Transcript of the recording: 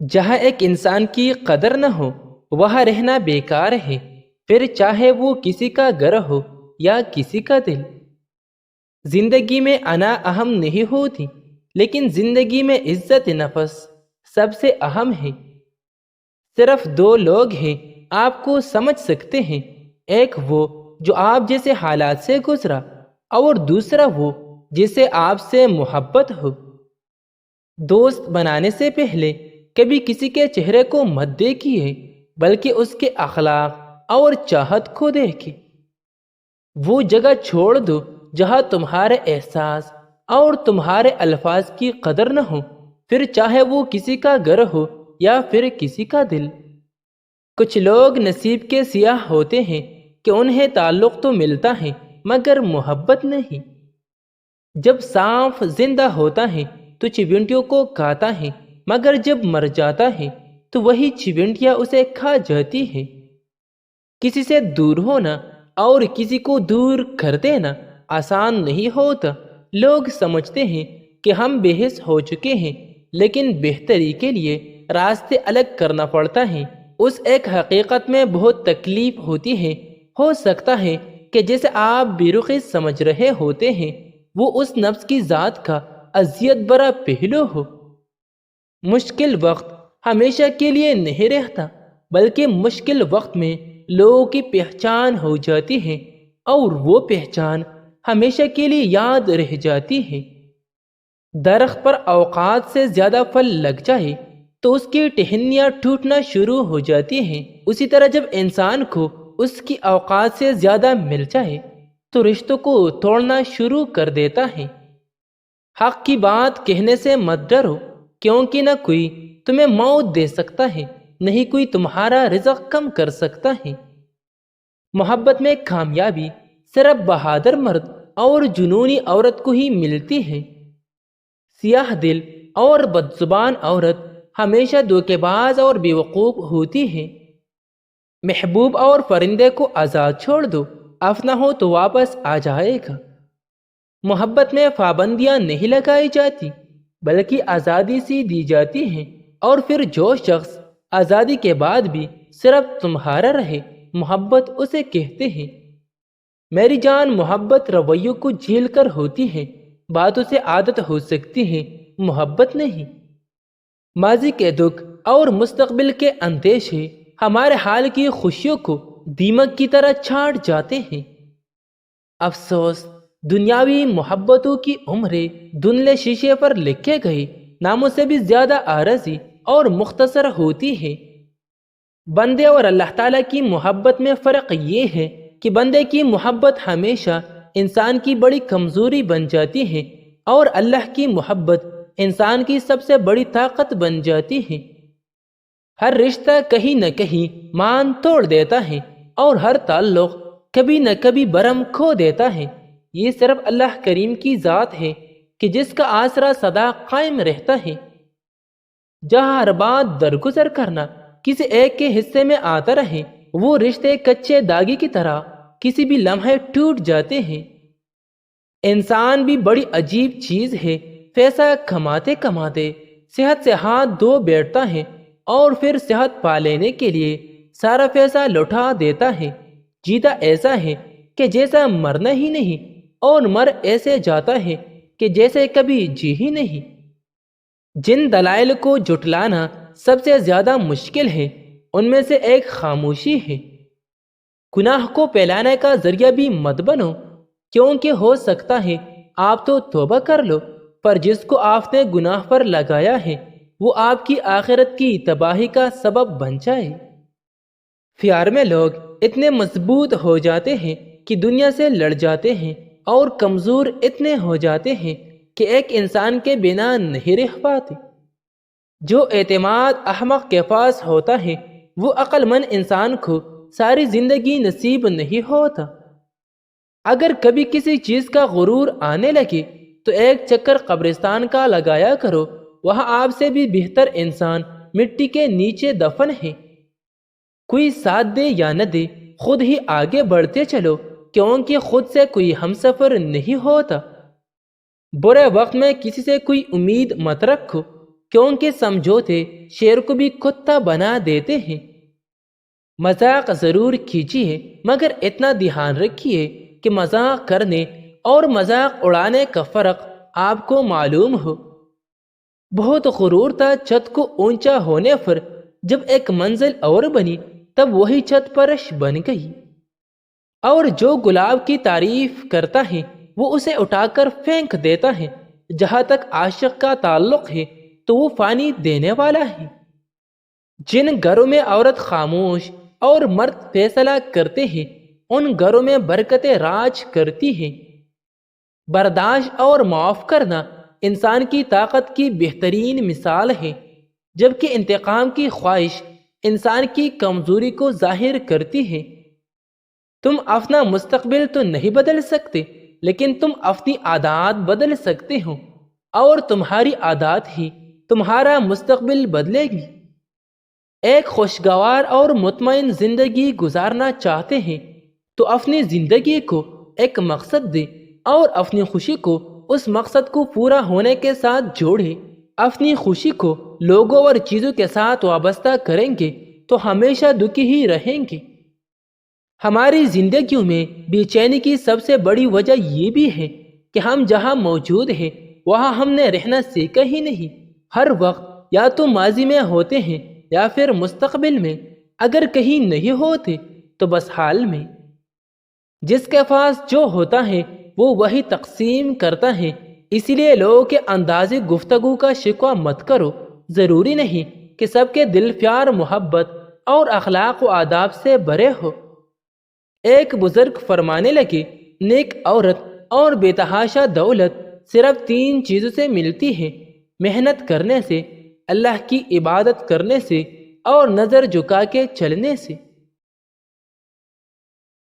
جہاں ایک انسان کی قدر نہ ہو وہاں رہنا بیکار ہے، پھر چاہے وہ کسی کا گھر ہو یا کسی کا دل۔ زندگی میں انا اہم نہیں ہوتی، لیکن زندگی میں عزت نفس سب سے اہم ہے۔ صرف دو لوگ ہیں آپ کو سمجھ سکتے ہیں، ایک وہ جو آپ جیسے حالات سے گزرا، اور دوسرا وہ جسے آپ سے محبت ہو۔ دوست بنانے سے پہلے کبھی کسی کے چہرے کو مت دیکھیے، بلکہ اس کے اخلاق اور چاہت کو دیکھیں۔ وہ جگہ چھوڑ دو جہاں تمہارے احساس اور تمہارے الفاظ کی قدر نہ ہو، پھر چاہے وہ کسی کا گھر ہو یا پھر کسی کا دل۔ کچھ لوگ نصیب کے سیاہ ہوتے ہیں کہ انہیں تعلق تو ملتا ہے مگر محبت نہیں۔ جب سانپ زندہ ہوتا ہے تو چیونٹیوں کو کھاتا ہے، مگر جب مر جاتا ہے تو وہی چیونٹیاں اسے کھا جاتی ہے۔ کسی سے دور ہونا اور کسی کو دور کر دینا آسان نہیں ہوتا۔ لوگ سمجھتے ہیں کہ ہم بے حس ہو چکے ہیں، لیکن بہتری کے لیے راستے الگ کرنا پڑتا ہے۔ اس ایک حقیقت میں بہت تکلیف ہوتی ہے۔ ہو سکتا ہے کہ جیسے آپ بے رخی سمجھ رہے ہوتے ہیں وہ اس نفس کی ذات کا اذیت برا پہلو ہو۔ مشکل وقت ہمیشہ کے لیے نہیں رہتا، بلکہ مشکل وقت میں لوگوں کی پہچان ہو جاتی ہے، اور وہ پہچان ہمیشہ کے لیے یاد رہ جاتی ہے۔ درخت پر اوقات سے زیادہ پھل لگ جائے تو اس کی ٹہنیاں ٹوٹنا شروع ہو جاتی ہیں۔ اسی طرح جب انسان کو اس کی اوقات سے زیادہ مل جائے تو رشتوں کو توڑنا شروع کر دیتا ہے۔ حق کی بات کہنے سے مت ڈرو، کیونکہ نہ کوئی تمہیں موت دے سکتا ہے، نہیں کوئی تمہارا رزق کم کر سکتا ہے۔ محبت میں کامیابی صرف بہادر مرد اور جنونی عورت کو ہی ملتی ہے۔ سیاہ دل اور بدزبان عورت ہمیشہ دھوکے باز اور بیوقوف ہوتی ہے۔ محبوب اور پرندے کو آزاد چھوڑ دو، افنا ہو تو واپس آ جائے گا۔ محبت میں پابندیاں نہیں لگائی جاتی، بلکہ آزادی سی دی جاتی ہیں، اور پھر جو شخص آزادی کے بعد بھی صرف تمہارا رہے، محبت اسے کہتے ہیں۔ میری جان، محبت رویوں کو جھیل کر ہوتی ہے، باتوں سے عادت ہو سکتی ہے، محبت نہیں۔ ماضی کے دکھ اور مستقبل کے اندیشے ہمارے حال کی خوشیوں کو دیمک کی طرح چھانٹ جاتے ہیں۔ افسوس، دنیاوی محبتوں کی عمریں دھندلے شیشے پر لکھے گئے ناموں سے بھی زیادہ عارضی اور مختصر ہوتی ہے۔ بندے اور اللہ تعالیٰ کی محبت میں فرق یہ ہے کہ بندے کی محبت ہمیشہ انسان کی بڑی کمزوری بن جاتی ہے، اور اللہ کی محبت انسان کی سب سے بڑی طاقت بن جاتی ہے۔ ہر رشتہ کہیں نہ کہیں مان توڑ دیتا ہے، اور ہر تعلق کبھی نہ کبھی برہم کھو دیتا ہے۔ یہ صرف اللہ کریم کی ذات ہے کہ جس کا آسرا سدا قائم رہتا ہے۔ جہاں ہر بات درگزر کرنا کسی ایک کے حصے میں آتا رہے، وہ رشتے کچے داغی کی طرح کسی بھی لمحے ٹوٹ جاتے ہیں۔ انسان بھی بڑی عجیب چیز ہے، پیسہ کماتے کماتے صحت سے ہاتھ دھو بیٹھتا ہے، اور پھر صحت پا لینے کے لیے سارا پیسہ لوٹا دیتا ہے۔ جیتا ایسا ہے کہ جیسا مرنا ہی نہیں، اور مر ایسے جاتا ہے کہ جیسے کبھی جی ہی نہیں۔ جن دلائل کو جٹلانا سب سے زیادہ مشکل ہے، ان میں سے ایک خاموشی ہے۔ گناہ کو پھیلانے کا ذریعہ بھی مت بنو، کیونکہ ہو سکتا ہے آپ تو توبہ کر لو، پر جس کو آپ نے گناہ پر لگایا ہے وہ آپ کی آخرت کی تباہی کا سبب بن جائے۔ پیار میں لوگ اتنے مضبوط ہو جاتے ہیں کہ دنیا سے لڑ جاتے ہیں، اور کمزور اتنے ہو جاتے ہیں کہ ایک انسان کے بنا نہیں رہ پاتے۔ جو اعتماد احمق کے پاس ہوتا ہے وہ عقل مند انسان کو ساری زندگی نصیب نہیں ہوتا۔ اگر کبھی کسی چیز کا غرور آنے لگے تو ایک چکر قبرستان کا لگایا کرو، وہاں آپ سے بھی بہتر انسان مٹی کے نیچے دفن ہے۔ کوئی ساتھ دے یا نہ دے، خود ہی آگے بڑھتے چلو، کیونکہ خود سے کوئی ہمسفر نہیں ہوتا۔ برے وقت میں کسی سے کوئی امید مت رکھو، کیونکہ سمجھوتے شیر کو بھی کتا بنا دیتے ہیں۔ مذاق ضرور کیجیے، مگر اتنا دھیان رکھیے کہ مذاق کرنے اور مذاق اڑانے کا فرق آپ کو معلوم ہو۔ بہت غرور تھا چھت کو اونچا ہونے پر، جب ایک منزل اور بنی تب وہی چھت پرش بن گئی۔ اور جو گلاب کی تعریف کرتا ہے وہ اسے اٹھا کر پھینک دیتا ہے۔ جہاں تک عاشق کا تعلق ہے تو وہ فانی دینے والا ہے۔ جن گھروں میں عورت خاموش اور مرد فیصلہ کرتے ہیں ان گھروں میں برکتیں راج کرتی ہیں۔ برداشت اور معاف کرنا انسان کی طاقت کی بہترین مثال ہے، جبکہ انتقام کی خواہش انسان کی کمزوری کو ظاہر کرتی ہے۔ تم اپنا مستقبل تو نہیں بدل سکتے، لیکن تم اپنی عادات بدل سکتے ہو، اور تمہاری عادات ہی تمہارا مستقبل بدلے گی۔ ایک خوشگوار اور مطمئن زندگی گزارنا چاہتے ہیں تو اپنی زندگی کو ایک مقصد دے اور اپنی خوشی کو اس مقصد کو پورا ہونے کے ساتھ جوڑے۔ اپنی خوشی کو لوگوں اور چیزوں کے ساتھ وابستہ کریں گے تو ہمیشہ دکھی ہی رہیں گے۔ ہماری زندگیوں میں بے چینی کی سب سے بڑی وجہ یہ بھی ہے کہ ہم جہاں موجود ہیں وہاں ہم نے رہنا سیکھا ہی نہیں۔ ہر وقت یا تو ماضی میں ہوتے ہیں یا پھر مستقبل میں، اگر کہیں نہیں ہوتے تو بس حال میں۔ جس کے پاس جو ہوتا ہے وہ وہی تقسیم کرتا ہے، اسی لیے لوگوں کے انداز گفتگو کا شکوہ مت کرو۔ ضروری نہیں کہ سب کے دل پیار، محبت اور اخلاق و آداب سے بھرے ہو۔ ایک بزرگ فرمانے لگے، نیک عورت اور بے تحاشا دولت صرف 3 چیزوں سے ملتی ہے: محنت کرنے سے، اللہ کی عبادت کرنے سے اور نظر جھکا کے چلنے سے۔